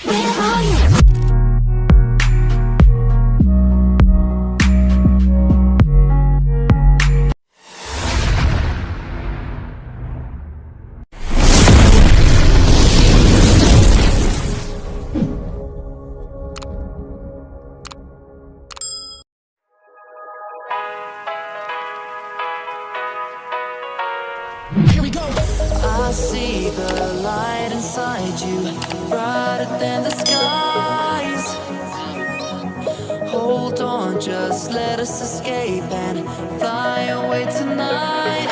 Where are you? Here we go. I see the light inside you, brighter than the skies. Hold on, just let us escape and fly away tonight.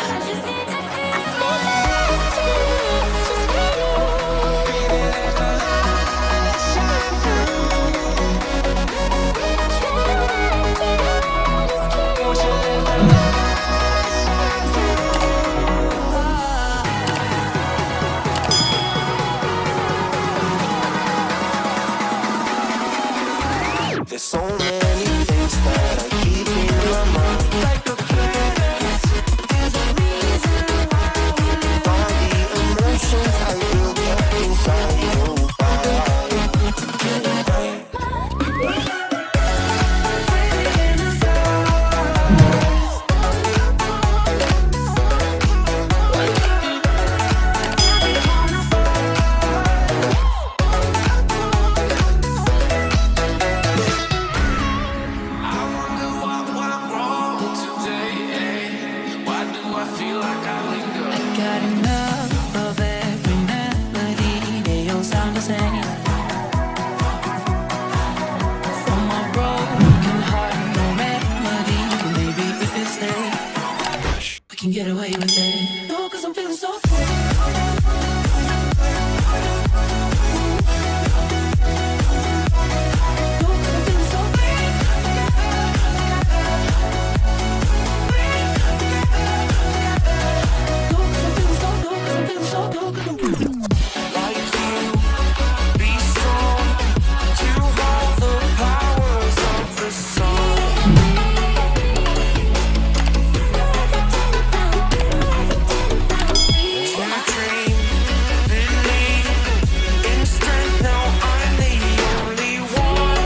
There's so many things that I keep in my mind. Like the planets, there's a reason why we live. All the emotions I built up inside your body. Got enough of every melody, they all sound the same. From my broken heart, no remedy. Maybe if we stay, we can get away with it. No, 'cause I'm feeling so free. No, 'cause I'm feeling so free. Like you, be strong to hold the powers of the sun. To dream, believe in strength. Now I'm the only one.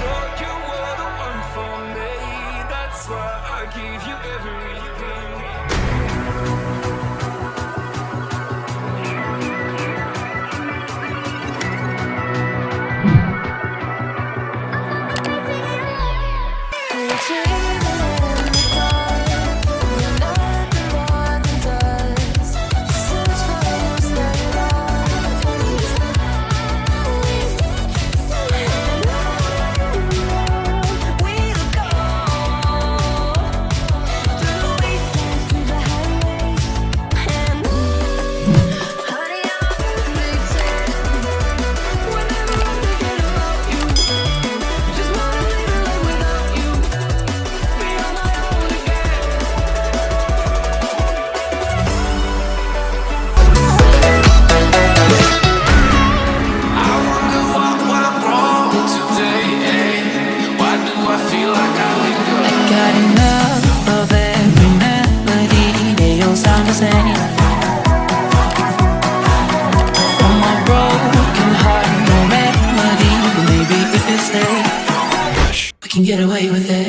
Thought you were the one for me. That's why I gave you everything. Got enough of every melody, they all sound the same. From my broken heart, no remedy. Maybe if we stay, we can get away with it.